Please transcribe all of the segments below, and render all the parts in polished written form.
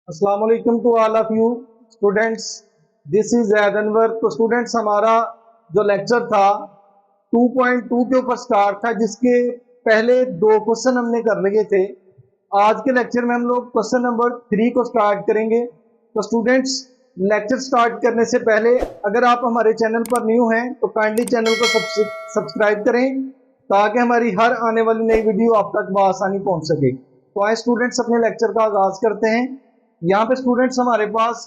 अस्सलाम वालेकुम to all of you students. This is Zaid Anwar. तो स्टूडेंट्स, हमारा जो लेक्चर था 2.2 के ऊपर स्टार्ट था, जिसके पहले दो क्वेश्चन हमने कर लिए थे। आज के लेक्चर में हम लोग क्वेश्चन नंबर 3 को स्टार्ट करेंगे। तो स्टूडेंट्स, लेक्चर स्टार्ट करने से पहले अगर आप हमारे चैनल पर न्यू हैं तो काइंडली चैनल को सब्सक्राइब करें, ताकि हमारी हर आने वाली नई वीडियो आप तक बआसानी पहुंच सके। तो आए स्टूडेंट्स, अपने लेक्चर का आगाज करते हैं। यहाँ पे स्टूडेंट्स हमारे पास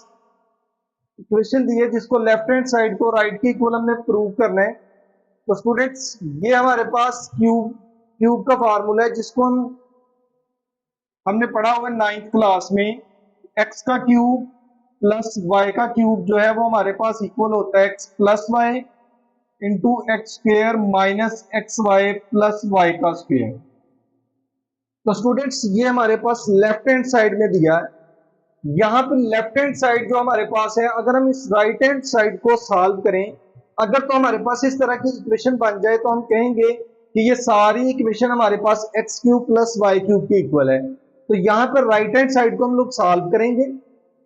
इक्वेशन दी है, जिसको लेफ्ट हैंड साइड को राइट के इक्वल हमने प्रूव करना है। तो स्टूडेंट्स, ये हमारे पास क्यूब का फार्मूला है, जिसको हमने पढ़ा हुआ है 9th क्लास में। एक्स का क्यूब प्लस वाई का क्यूब जो है वो हमारे पास इक्वल होता है x plus y into x square minus x y plus y का स्क्वेयर। तो स्टूडेंट्स, ये हमारे पास लेफ्ट हैंड साइड में दिया है। यहाँ पे लेफ्ट हैंड साइड जो हमारे पास है, अगर हम इस राइट हैंड साइड को सॉल्व करें, अगर तो हमारे पास इस तरह की इक्वेशन बन जाए तो हम कहेंगे कि ये सारी इक्वेशन हमारे पास x cube plus y cube के इक्वल है। तो यहाँ पर राइट हैंड साइड को हम लोग सॉल्व करेंगे।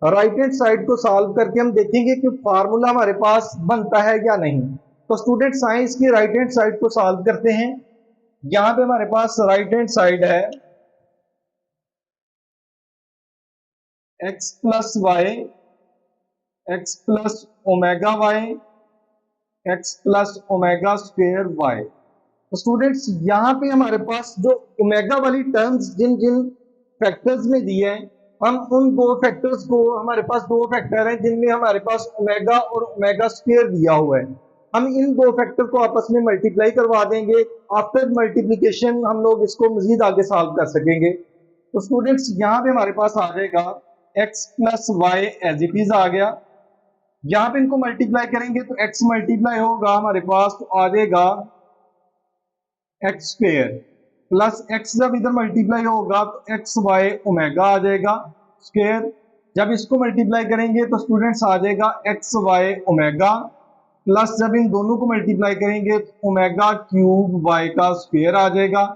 राइट हैंड साइड को सॉल्व करके हम देखेंगे कि फार्मूला हमारे पास बनता है या नहीं। तो स्टूडेंट, साइंस की राइट हैंड साइड को सॉल्व करते हैं। यहाँ पे हमारे पास राइट हैंड साइड है x plus y x plus omega y x plus omega square y. तो स्टूडेंट्स, यहाँ पे हमारे पास जो ओमेगा वाली टर्म्स जिन जिन फैक्टर्स में दी है, हम उन दो फैक्टर्स को, हमारे पास दो फैक्टर हैं जिनमें हमारे पास ओमेगा और ओमेगा स्क्वेयर दिया हुआ है, हम इन दो फैक्टर को आपस में मल्टीप्लाई करवा देंगे। आफ्टर मल्टीप्लीकेशन हम लोग इसको मजीद आगे सॉल्व कर सकेंगे। तो स्टूडेंट्स, यहाँ पे हमारे पास आ जाएगा x plus y as it is आ गया। यहां पे इनको मल्टीप्लाई करेंगे तो x मल्टीप्लाई होगा हमारे पास, तो आ जाएगा एक्स स्क्वेयर प्लस x, जब इधर मल्टीप्लाई होगा तो एक्स वाई ओमेगा आ जाएगा स्क्वेयर। जब इसको मल्टीप्लाई करेंगे तो स्टूडेंट्स आ जाएगा एक्स वाई ओमेगा, प्लस जब इन दोनों को मल्टीप्लाई करेंगे तो ओमेगा क्यूब वाई का स्क्वेयर आ जाएगा।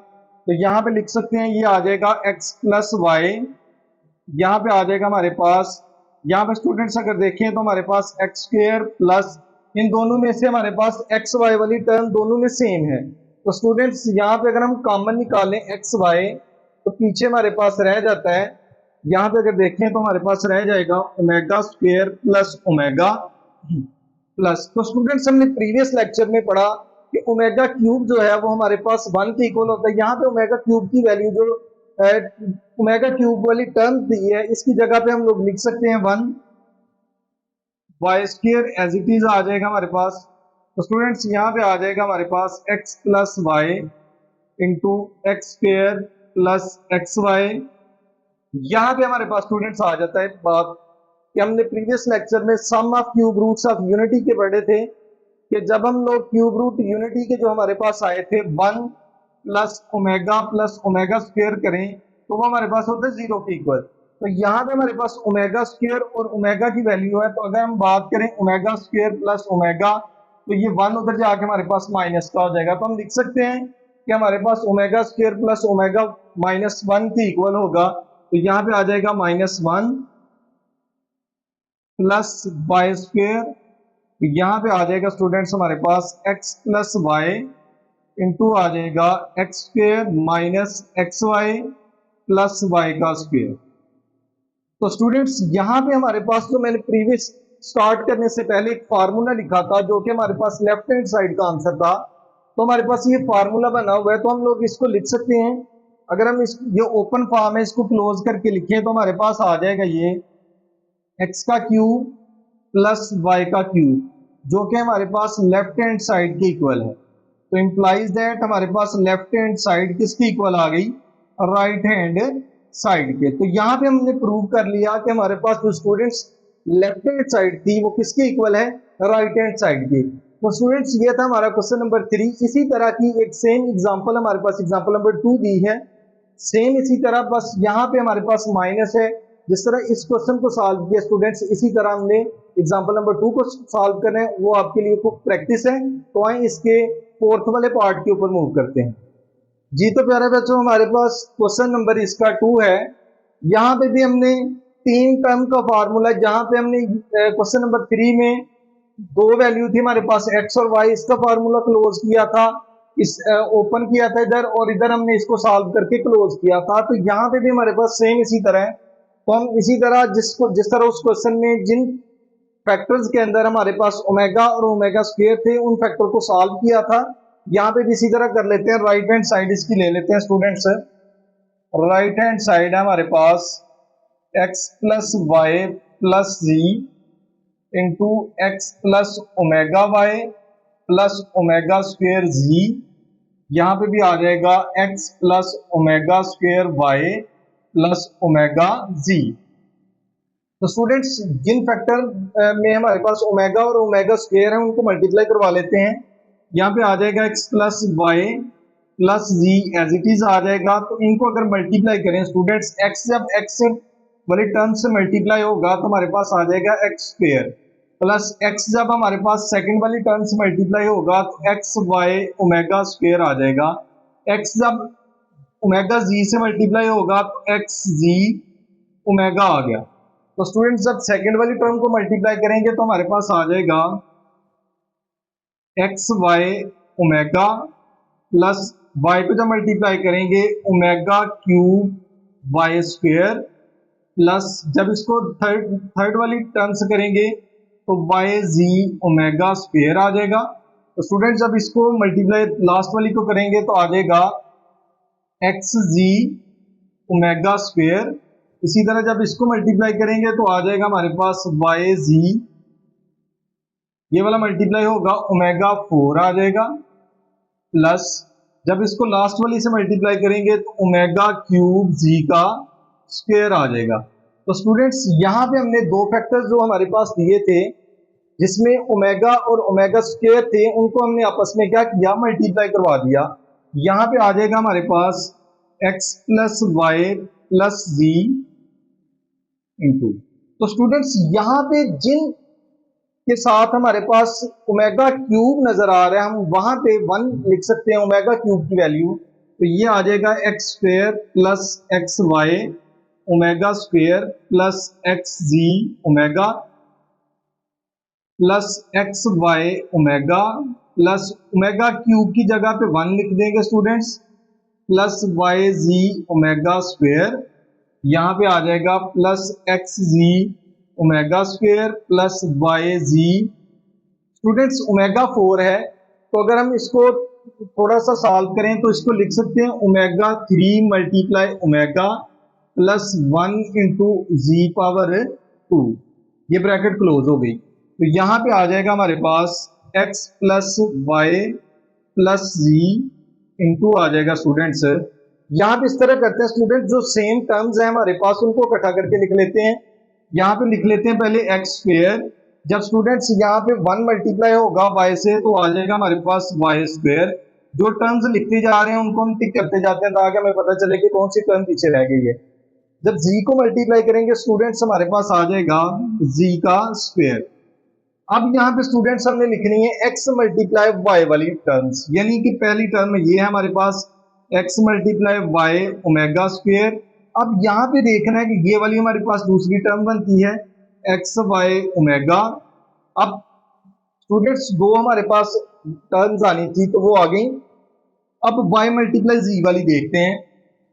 तो यहाँ पे लिख सकते हैं, ये आ जाएगा x प्लस वाई, यहाँ पे आ जाएगा हमारे पास, यहाँ पे स्टूडेंट्स अगर देखें तो हमारे पास एक्स स्क्वेयर प्लस इन दोनों में से हमारे पास एक्स वाई वाली टर्म दोनों में सेम है। तो स्टूडेंट्स, यहाँ पे अगर हम कॉमन निकालें एक्स वाई तो पीछे हमारे पास रह जाता है, यहाँ पे अगर देखें तो हमारे पास रह जाएगा omega square plus omega plus. तो स्टूडेंट्स, हमने प्रीवियस लेक्चर में पढ़ा कि ओमेगा क्यूब जो है वो हमारे पास 1 के इक्वल होता है। यहाँ पे ओमेगा क्यूब की वैल्यू जो ओमेगा क्यूब वाली टर्म दी है, इसकी जगह पे हम लोग लिख सकते हैं 1 y square as it is आ जाएगा हमारे पास। तो स्टूडेंट्स, यहाँ पे आ जाएगा हमारे पास x plus y into x square plus x y. यहाँ पे हमारे पास स्टूडेंट्स आ जाता है बात कि हमने प्रीवियस लेक्चर में sum of cube roots of unity के पढ़े थे, कि जब हम लोग क्यूब रूट यूनिटी के जो हमारे पास आए थे 1 प्लस ओमेगा स्क्वेयर करें तो वो हमारे पास होता है 0 के इक्वल। तो यहाँ पे हमारे पास ओमेगा स्क्वेयर और ओमेगा की वैल्यू है, तो अगर हम बात करें ओमेगा स्क्वेयर प्लस ओमेगा तो ये 1 उधर जाके हमारे पास माइनस का हो जाएगा। तो हम लिख सकते हैं कि हमारे पास ओमेगा स्क्वेयर प्लस ओमेगा -1 के इक्वल होगा। तो यहाँ पे आ जाएगा -1 प्लस वाई स्क्वेयर, तो यहाँ पे आ जाएगा स्टूडेंट्स हमारे पास x प्लस वाई इंटू आ जाएगा x square minus x y plus y का स्क्वेयर। तो स्टूडेंट्स, यहाँ पे हमारे पास जो मैंने प्रीवियस स्टार्ट करने से पहले एक फार्मूला लिखा था, जो कि हमारे पास लेफ्ट हैंड साइड का आंसर था, तो हमारे पास ये फार्मूला बना हुआ है, तो हम लोग इसको लिख सकते हैं। अगर हम ये ओपन फॉर्म है, इसको क्लोज करके लिखें तो हमारे पास आ जाएगा ये एक्स का क्यूब प्लस वाई का क्यूब, जो कि हमारे पास लेफ्ट हैंड साइड के इक्वल है। तो इंप्लाइज दैट हमारे पास लेफ्ट हैंड साइड किसकी इक्वल आ गई, राइट हैंड साइड के। तो यहाँ पे हमने प्रूव कर लिया कि हमारे पास जो स्टूडेंट्स लेफ्ट हैंड साइड थी वो किसके इक्वल है, राइट हैंड साइड की। तो स्टूडेंट्स, ये था हमारा क्वेश्चन नंबर 3। इसी तरह की एक सेम एग्जांपल हमारे पास एग्जांपल नंबर 2 दी है, सेम इसी तरह, बस यहाँ पे हमारे पास माइनस है। जिस तरह इस क्वेश्चन को सॉल्व किया स्टूडेंट्स, इसी तरह हमने एग्जांपल नंबर 2 को सॉल्व करना है, वो आपके लिए खूब प्रैक्टिस है। तो आए इसके फोर्थ वाले पार्ट के ऊपर मूव करते हैं जी। तो प्यारे बच्चों, हमारे पास क्वेश्चन नंबर इसका 2 है। यहाँ पे भी हमने तीन टर्म का फार्मूला, जहां पे हमने क्वेश्चन नंबर 3 में दो वैल्यू थी हमारे पास एक्स और वाई, इसका फार्मूला क्लोज किया था, इस ओपन किया था इधर, और इधर हमने इसको सॉल्व करके क्लोज किया था। तो यहाँ पे भी हमारे पास सेम इसी तरह है। तो हम इसी तरह जिस तरह उस क्वेश्चन में जिन फैक्टर्स के अंदर हमारे पास ओमेगा और ओमेगा स्क्वायर थे, उन फैक्टर को सॉल्व किया था, यहाँ पे भी इसी तरह कर लेते हैं। राइट हैंड साइड इसकी ले लेते हैं स्टूडेंट्स। राइट हैंड साइड है हमारे पास x plus y plus z into x plus omega y plus omega square z. यहां पे भी आ जाएगा x plus omega square y plus omega z. तो स्टूडेंट्स जिन फैक्टर में हमारे पास ओमेगा और ओमेगा स्क्वेयर है, उनको मल्टीप्लाई करवा लेते हैं। यहाँ पे आ जाएगा x plus y plus z as it is आ जाएगा। तो इनको अगर मल्टीप्लाई करें स्टूडेंट्स, एक्स जब एक्स वाले टर्म से मल्टीप्लाई होगा तो हमारे पास आ जाएगा एक्स स्क्वेयर, प्लस एक्स जब हमारे पास सेकंड वाली टर्म से मल्टीप्लाई होगा तो एक्स वाई ओमेगा स्क्वेयर आ जाएगा। एक्स जब ओमेगा जी से मल्टीप्लाई होगा तो एक्स जी ओमेगा आ गया। तो स्टूडेंट्स जब सेकंड वाली टर्म को मल्टीप्लाई करेंगे तो हमारे पास आ जाएगा x y omega plus y को जब मल्टीप्लाई करेंगे omega cube y square, plus जब इसको थर्ड वाली टर्म से करेंगे तो वाई जी ओमेगा स्क्वेयर आ जाएगा। तो स्टूडेंट्स जब इसको मल्टीप्लाई लास्ट वाली को करेंगे तो आ जाएगा एक्स जी ओमेगा स्क्वेयर। इसी तरह जब इसको मल्टीप्लाई करेंगे तो आ जाएगा हमारे पास वाई जी, ये वाला मल्टीप्लाई होगा ओमेगा 4 आ जाएगा, प्लस जब इसको लास्ट वाली से मल्टीप्लाई करेंगे तो ओमेगा क्यूब जी का स्क्वायर आ जाएगा। तो स्टूडेंट्स यहाँ पे हमने दो फैक्टर्स जो हमारे पास दिए थे, जिसमें ओमेगा और ओमेगा स्क्वायर थे, उनको हमने आपस में क्या किया, मल्टीप्लाई करवा दिया। यहाँ पे आ जाएगा हमारे पास x plus y plus z into. तो स्टूडेंट्स यहाँ पे जिन के साथ हमारे पास ओमेगा क्यूब नजर आ रहा है, हम वहां पे 1 लिख सकते हैं ओमेगा क्यूब की वैल्यू। तो ये आ जाएगा x square plus x y omega square plus x z omega plus x y omega plus omega cube की जगह पे 1 लिख देंगे स्टूडेंट्स, प्लस वाई जी ओमेगा स्क्वेयर। यहाँ पे आ जाएगा plus x z omega square plus y z. Students omega 4 है, तो अगर हम इसको थोड़ा सा सॉल्व करें तो इसको लिख सकते हैं omega 3 multiply omega plus 1 into z power 2, ये ब्रैकेट क्लोज हो गई। तो यहाँ पे आ जाएगा हमारे पास x plus y plus z into आ जाएगा स्टूडेंट्स। यहाँ पे इस तरह करते हैं स्टूडेंट, जो सेम टर्म्स है हमारे पास उनको इकट्ठा करके लिख लेते हैं। यहाँ पे लिख लेते हैं पहले एक्स स्क्वेयर, जब स्टूडेंट्स यहाँ पे 1 मल्टीप्लाई होगा वाई से तो आ जाएगा हमारे पास वाई स्क्वेयर। जो टर्म्स लिखते जा रहे हैं उनको हम टिक करते जाते हैं ताकि हमें पता चले कि कौन सी टर्म पीछे रह गई है। जब जी को मल्टीप्लाई करेंगे स्टूडेंट्स हमारे पास आ जाएगा जी का स्क्वेयर। अब यहाँ पे स्टूडेंट्स हमने लिखनी है एक्स मल्टीप्लाई वाई वाली टर्म्स, यानी कि पहली टर्म ये है हमारे पास x multiply y omega square. अब यहाँ पे देखना है कि ये वाली हमारे पास दूसरी टर्म बनती है एक्स वाई ओमेगा। अब स्टूडेंट्स दो हमारे पास टर्म्स आनी थी तो वो आ गई। अब वाई मल्टीप्लाई जी वाली देखते हैं,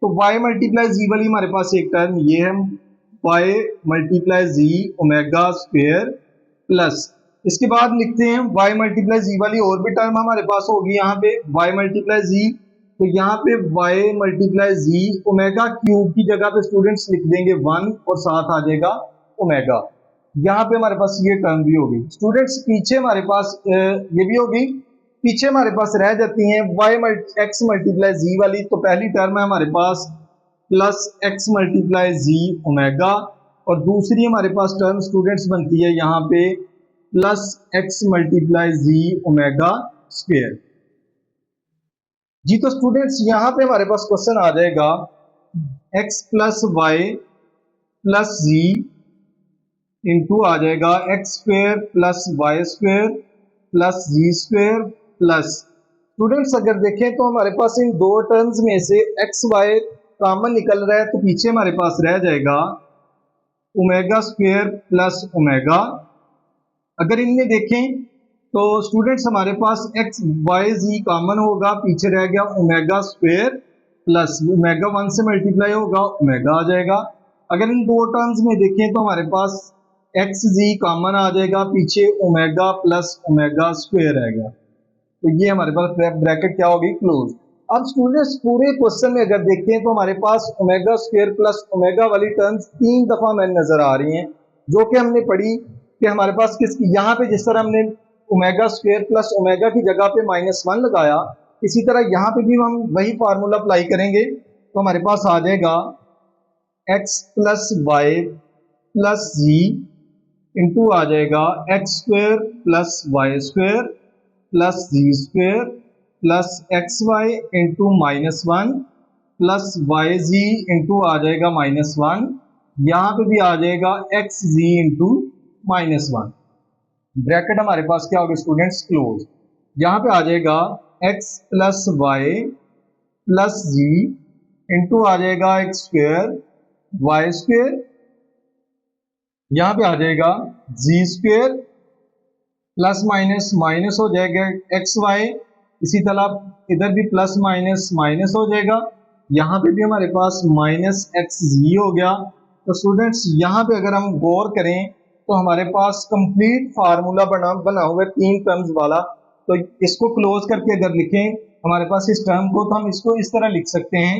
तो वाई मल्टीप्लाई जी वाली हमारे पास एक टर्म ये है वाई मल्टीप्लाई जी ओमेगा स्क्वेयर, प्लस इसके बाद लिखते हैं वाई मल्टीप्लाई जी वाली और भी टर्म हमारे पास होगी यहाँ पे वाई मल्टीप्लाई जी। तो यहाँ पे y मल्टीप्लाई जी ओमेगा क्यूब की जगह पे स्टूडेंट्स लिख देंगे 1 और साथ आ जाएगा ओमेगा। यहाँ पे हमारे पास ये टर्म भी होगी स्टूडेंट्स। पीछे हमारे पास ये भी होगी, पीछे हमारे पास रह जाती है एक्स मल्टीप्लाई जी वाली। तो पहली टर्म है हमारे पास प्लस एक्स मल्टीप्लाई जी ओमेगा, और दूसरी हमारे पास टर्म स्टूडेंट्स बनती है यहाँ पे प्लस एक्स मल्टीप्लाई जी ओमेगा स्क्वेयर जी। तो स्टूडेंट्स यहाँ पे हमारे पास क्वेश्चन आ जाएगा x plus y plus z into आ जाएगा x square plus y square plus z square plus. Students अगर देखें तो हमारे पास इन दो टर्म्स में से एक्स वाई कॉमन निकल रहा है, तो पीछे हमारे पास रह जाएगा ओमेगा स्क्वेयर प्लस ओमेगा। अगर इनमें देखें तो स्टूडेंट्स हमारे पास एक्स वाई जी कॉमन होगा, पीछे रह गया ओमेगा स्क्वेयर प्लस ओमेगा 1 से मल्टीप्लाई होगा, ओमेगा आ जाएगा। अगर इन दो टर्म्स में देखें तो हमारे पास एक्स जी कॉमन आ जाएगा, पीछे ओमेगा प्लस ओमेगा स्क्वेयर रहेगा। तो ये हमारे पास ब्रैकेट क्या होगी, क्लोज। अब स्टूडेंट्स पूरे क्वेश्चन में अगर देखें तो हमारे पास ओमेगा स्क्वेयर प्लस ओमेगा वाली टर्म्स 3 दफा में नजर आ रही हैं, जो कि हमने पढ़ी कि हमारे पास किसकी, यहाँ पे जिस तरह हमने ओमेगा स्क्वेयर प्लस ओमेगा की जगह पे -1 लगाया, इसी तरह यहाँ पे भी हम वही फार्मूला अप्लाई करेंगे। तो हमारे पास आ जाएगा x plus y plus z into आ जाएगा x square plus y square plus z square plus x y into -1 plus y z into आ जाएगा -1। यहाँ पे भी आ जाएगा एक्स जी इंटू -1। ब्रैकेट हमारे पास क्या होगा स्टूडेंट्स, क्लोज। यहाँ पे आ जाएगा x plus y plus z into आ जाएगा एक्स स्क्वेयर वाई स्क्वेयर, यहाँ पे आ जाएगा जी स्क्वेयर प्लस माइनस माइनस हो जाएगा एक्स वाई, इसी तरह इधर भी प्लस माइनस माइनस हो जाएगा, यहाँ पे भी हमारे पास माइनस एक्स जी हो गया। तो स्टूडेंट्स यहाँ पे अगर हम गौर करें तो हमारे पास कंप्लीट फार्मूला बना हुआ है 3 टर्म्स वाला। तो इसको क्लोज करके अगर लिखें हमारे पास इस टर्म को, तो हम इसको इस तरह लिख सकते हैं,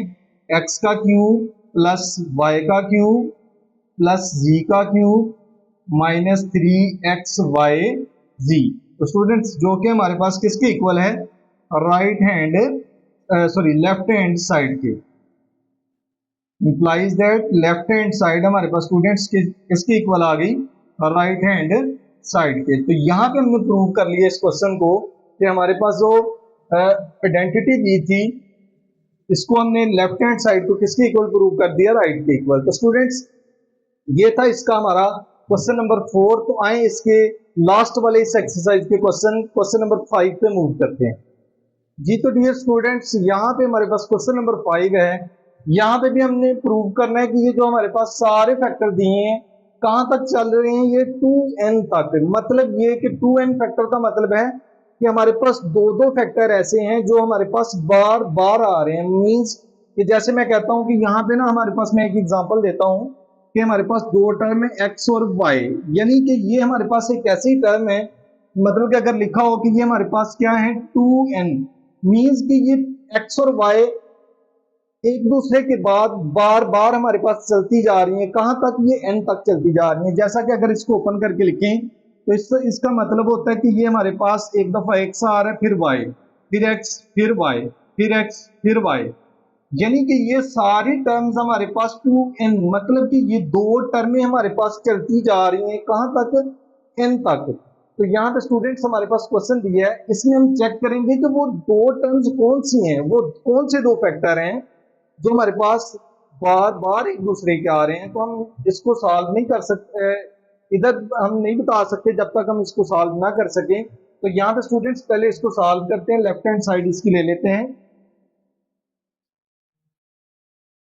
एक्स का क्यूब प्लस वाई का क्यूब प्लस जी का क्यूब -3xy जी। तो स्टूडेंट्स जो कि हमारे पास किसके इक्वल है, right hand sorry left hand side के, implies that left hand side हमारे पास स्टूडेंट्स किसके इक्वल आ गई, राइट हैंड साइड के। तो यहाँ पे हमने प्रूव कर लिया इस क्वेश्चन को कि हमारे पास जो आइडेंटिटी दी थी, इसको हमने लेफ्ट हैंड साइड को किसके इक्वल प्रूव कर दिया, राइट के इक्वल। तो स्टूडेंट्स ये था इसका हमारा क्वेश्चन नंबर 4। तो आए इसके लास्ट वाले इस एक्सरसाइज के क्वेश्चन नंबर 5 पे मूव करते हैं जी। तो डियर स्टूडेंट्स यहाँ पे हमारे पास क्वेश्चन नंबर 5 है। यहाँ पे भी हमने प्रूव करना है कि ये जो हमारे पास सारे फैक्टर दिए हैं कहां तक चल रहे हैं, ये 2n तक। मतलब ये कि 2n फैक्टर का मतलब है कि हमारे पास दो फैक्टर ऐसे हैं जो हमारे पास बार बार आ रहे हैं। मींस कि जैसे मैं कहता हूं कि यहाँ पे ना हमारे पास, मैं एक एग्जांपल देता हूं कि हमारे पास 2 टर्म है एक्स और वाई, यानी कि ये हमारे पास एक ऐसी टर्म है, मतलब कि अगर लिखा हो कि ये हमारे पास क्या है 2n, मींस कि ये एक्स और वाई एक दूसरे के बाद बार बार हमारे पास चलती जा रही है, कहां तक, ये n तक चलती जा रही है। जैसा कि अगर इसको ओपन करके लिखें तो इसका मतलब होता है कि ये हमारे पास एक दफा x आ रहा है, फिर y, फिर x, फिर y, फिर x, फिर y, यानी कि ये सारी टर्म्स हमारे पास 2n, मतलब कि ये 2 टर्में हमारे पास चलती जा रही हैं, कहां तक, n तक। तो यहाँ पे स्टूडेंट्स हमारे पास क्वेश्चन दिया है, इसमें हम चेक करेंगे कि वो 2 टर्म्स कौन सी हैं, वो कौन से 2 फैक्टर हैं जो हमारे पास बार बार एक दूसरे के आ रहे हैं। तो हम इसको सॉल्व नहीं कर सकते, इधर हम नहीं बता सकते जब तक हम इसको सॉल्व ना कर सकें। तो यहाँ पे स्टूडेंट्स पहले इसको सॉल्व करते हैं, लेफ्ट हैंड साइड इसकी ले लेते हैं।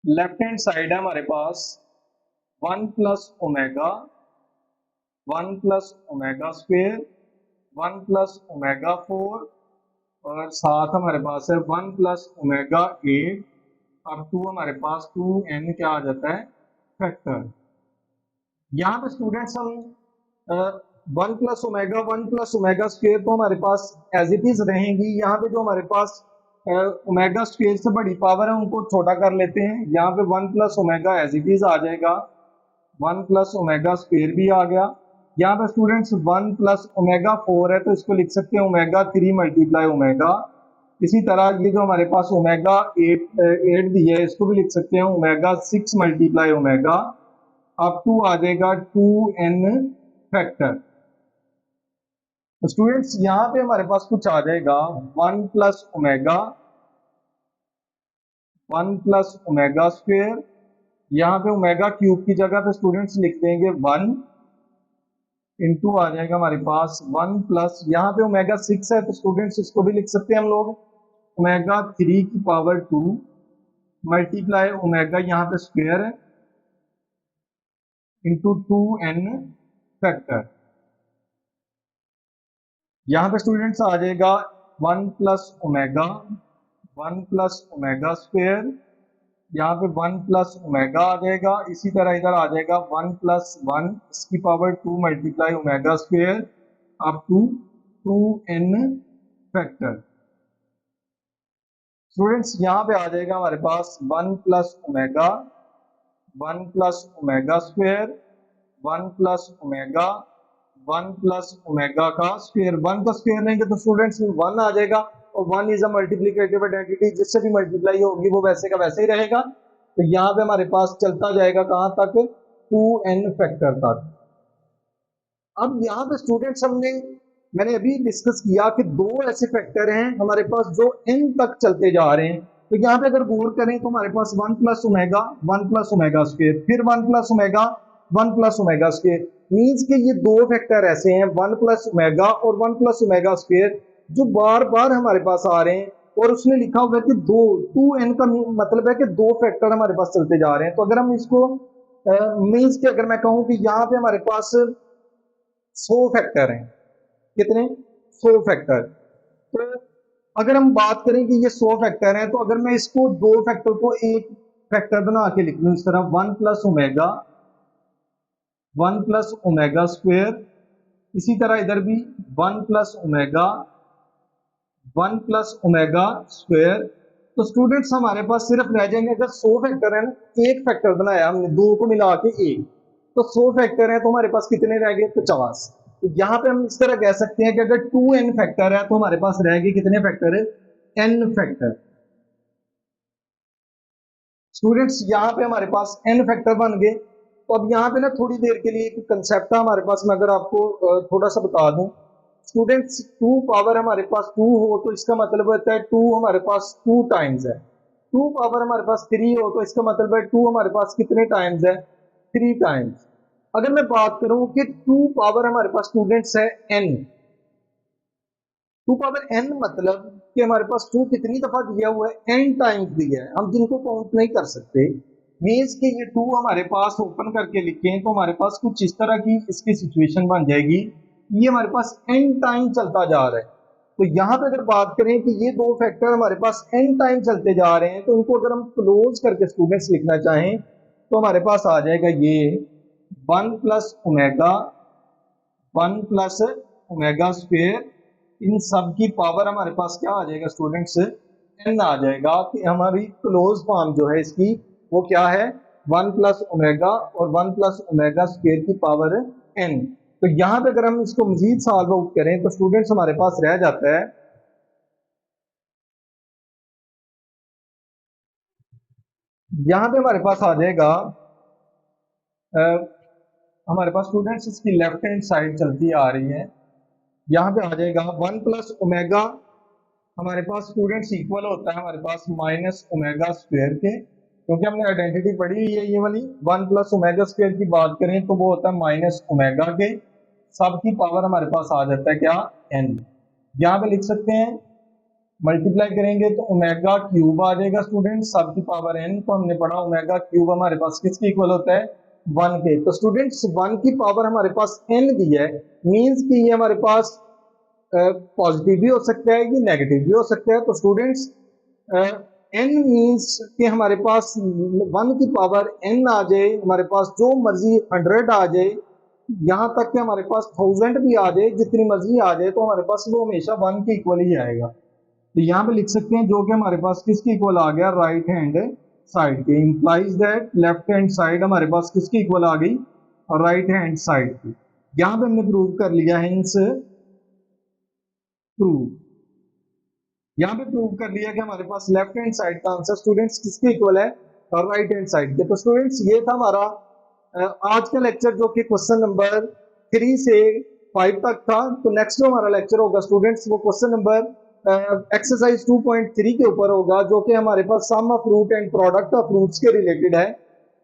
लेफ्ट हैंड साइड है हमारे पास 1 plus omega, 1 plus omega square, 1 plus omega 4, और साथ हमारे पास है 1 प्लस ओमेगा 8, और 2 हमारे पास 2n क्या आ जाता है, फैक्टर। यहाँ पे स्टूडेंट्स हम 1 plus omega, 1 plus omega square तो हमारे पास एज इट इज रहेंगी। यहाँ पे जो हमारे पास ओमेगा स्क्वेयर से बड़ी पावर है उनको छोटा कर लेते हैं। यहाँ पे 1 plus omega as it is आ जाएगा, 1 प्लस ओमेगा स्क्वेयर भी आ गया। यहाँ पे स्टूडेंट्स 1 प्लस ओमेगा 4 है तो इसको लिख सकते हैं ओमेगा 3 मल्टीप्लाई ओमेगा। इसी तरह ये जो हमारे पास ओमेगा 8 दी है इसको भी लिख सकते हैं ओमेगा 6 मल्टीप्लाई ओमेगा, अब 2 आ जाएगा 2n फैक्टर। तो स्टूडेंट्स यहाँ पे हमारे पास कुछ आ जाएगा 1 plus omega, 1 plus omega square, यहाँ पे ओमेगा क्यूब की जगह पे स्टूडेंट्स लिख देंगे 1 इंटू आ जाएगा हमारे पास 1 प्लस, यहाँ पे ओमेगा 6 है तो स्टूडेंट्स इसको भी लिख सकते हैं हम लोग ओमेगा 3 की पावर 2 मल्टीप्लाई ओमेगा यहाँ पे स्क्वेयर है इंटू 2n फैक्टर। यहां पे स्टूडेंट्स आ जाएगा 1 plus omega, 1 plus omega square, यहाँ पे 1 प्लस ओमेगा आ जाएगा। इसी तरह इधर आ जाएगा 1 प्लस 1 इसकी power 2 multiply omega square up to 2n factor. Students यहाँ पे आ जाएगा हमारे पास 1 plus omega, 1 plus omega square, 1 plus omega, 1 plus omega का स्क्वायर। 1 का स्क्वायर लेंगे तो स्टूडेंट्स 1 आ जाएगा, और 1 इज अ मल्टीप्लिकेटिव आइडेंटिटी, जिससे भी मल्टीप्लाई होगी वो वैसे का वैसे ही रहेगा। तो यहाँ पे हमारे पास चलता जाएगा कहां तक, 2n फैक्टर तक। अब यहाँ पे स्टूडेंट्स मैंने अभी डिस्कस किया कि दो ऐसे फैक्टर हैं हमारे पास जो n तक चलते जा रहे हैं। तो यहाँ पे अगर गौर करें तो हमारे पास 1 plus omega, 1 plus omega square, फिर 1 plus omega, 1 plus omega square, means कि ये दो फैक्टर ऐसे हैं 1 प्लस ओमेगा और 1 प्लस ओमेगा स्क्वायर जो बार बार हमारे पास आ रहे हैं। और उसने लिखा हुआ है कि 2n का मतलब है कि दो फैक्टर हमारे पास चलते जा रहे हैं। तो अगर हम इसको मींस कि अगर मैं कहूं कि यहाँ पे हमारे पास 100 फैक्टर हैं, कितने, 100 फैक्टर। तो अगर हम बात करें कि ये 100 फैक्टर हैं, तो अगर मैं इसको दो फैक्टर को एक फैक्टर बना के लिख लूं इस तरह 1 plus omega, 1 plus omega square, इसी तरह इधर भी 1 plus omega, 1 plus omega square. तो स्टूडेंट्स हमारे पास सिर्फ रह जाएंगे, अगर 100 फैक्टर है ना, एक फैक्टर बनाया हमने दो को मिला के एक, तो 100 फैक्टर है तो हमारे पास कितने रह गए, 50। तो यहां पे हम इस तरह कह सकते हैं कि अगर 2n फैक्टर है तो हमारे पास रह गए कितने फैक्टर है, n फैक्टर। स्टूडेंट्स यहाँ पे हमारे पास n फैक्टर बन गए। तो अब यहाँ पे ना थोड़ी देर के लिए एक कंसेप्ट है हमारे पास, मैं अगर आपको थोड़ा सा बता दूं। स्टूडेंट्स 2 पावर हमारे पास 2 हो तो इसका मतलब होता है 2 हमारे पास 2 टाइम्स है। 2 पावर हमारे पास 3 हो तो इसका मतलब है 2 हमारे पास कितने टाइम्स है, 3 टाइम्स। अगर मैं बात करूं कि 2 पावर हमारे पास स्टूडेंट्स है n, 2 पावर n मतलब कि हमारे पास 2 कितनी दफा दिया हुआ है, n टाइम्स दिया है, हम जिनको काउंट नहीं कर सकते। मींस कि ये 2 हमारे पास ओपन करके लिखें तो हमारे पास कुछ इस तरह की इसकी सिचुएशन बन जाएगी, ये हमारे पास n टाइम चलता जा रहा है। तो यहाँ पे अगर बात करें कि ये दो फैक्टर हमारे पास n टाइम चलते जा रहे हैं, तो इनको अगर हम क्लोज करके स्टूडेंट्स लिखना चाहें तो हमारे पास आ जाएगा ये 1 plus omega, 1 plus omega square, इन सब की पावर हमारे पास क्या आ जाएगा स्टूडेंट्स, n आ जाएगा। कि हमारी क्लोज फॉर्म जो है इसकी वो क्या है, 1 प्लस ओमेगा और 1 प्लस ओमेगा स्क्वेयर की पावर n। तो यहां पे अगर हम इसको मजीद सॉल्व आउट करें तो स्टूडेंट्स हमारे पास रह जाता है, यहां पे हमारे पास आ जाएगा हमारे पास स्टूडेंट्स इसकी लेफ्ट हैंड साइड चलती आ रही है, यहाँ पे आ जाएगा 1 प्लस ओमेगा हमारे पास स्टूडेंट्स इक्वल होता है हमारे पास माइनस ओमेगा स्क्वायर के, क्योंकि हमने आइडेंटिटी पढ़ी हुई है ये वाली। 1 प्लस ओमेगा स्क्वायर की बात करें तो वो होता है माइनस ओमेगा के, सब की पावर हमारे पास आ जाता है क्या, n। यहाँ पे लिख सकते हैं, मल्टीप्लाई करेंगे तो ओमेगा क्यूब आ जाएगा स्टूडेंट, सब की पावर n। तो हमने पढ़ा ओमेगा क्यूब हमारे पास किसके इक्वल होता है, 1 के। तो स्टूडेंट्स 1 की पावर हमारे पास n दी है, मींस कि ये हमारे पास पॉजिटिव भी हो सकता है, ये नेगेटिव भी हो सकता है। तो स्टूडेंट्स n मींस कि हमारे पास 1 की पावर n आ जाए, हमारे पास जो मर्जी 100 आ जाए, यहाँ तक कि हमारे पास 1000 भी आ जाए, जितनी मर्जी आ जाए, तो हमारे पास वो हमेशा 1 के इक्वल ही आएगा। तो यहाँ पे लिख सकते हैं जो कि हमारे पास किसके इक्वल आ गया, राइट हैंड साइड के। Implies that left hand side हमारे पास किसके इक्वल आ गई, राइट हैंड साइड की। यहाँ पे हमने प्रूव कर लिया है, हिंस प्रूव, यहाँ पे प्रूव कर लिया कि हमारे पास लेफ्ट हैंड साइड का आंसर स्टूडेंट्स किसके इक्वल है, और राइट हैंड साइड के। तो स्टूडेंट्स ये था हमारा आज का लेक्चर, जो कि क्वेश्चन नंबर 3 से 5 तक था। तो नेक्स्ट जो हमारा लेक्चर होगा स्टूडेंट्स वो क्वेश्चन नंबर एक्सरसाइज 2.3 के ऊपर होगा, जो कि हमारे पास sum of fruit and product of fruits के रिलेटेड है।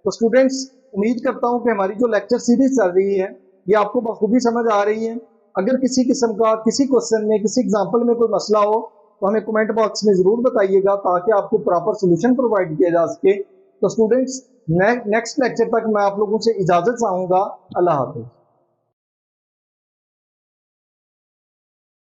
तो स्टूडेंट्स उम्मीद करता हूं कि हमारी जो लेक्चर सीरीज चल रही है ये आपको बखूबी समझ आ रही है। अगर किसी किस्म का किसी क्वेश्चन में किसी एग्जाम्पल में कोई मसला हो तो हमें कमेंट बॉक्स में जरूर बताइएगा, ताकि आपको प्रॉपर सोल्यूशन प्रोवाइड किया जा सके। तो स्टूडेंट्स नेक्स्ट लेक्चर तक मैं आप लोगों से इजाजत चाहूंगा। अल्लाह हाफिज।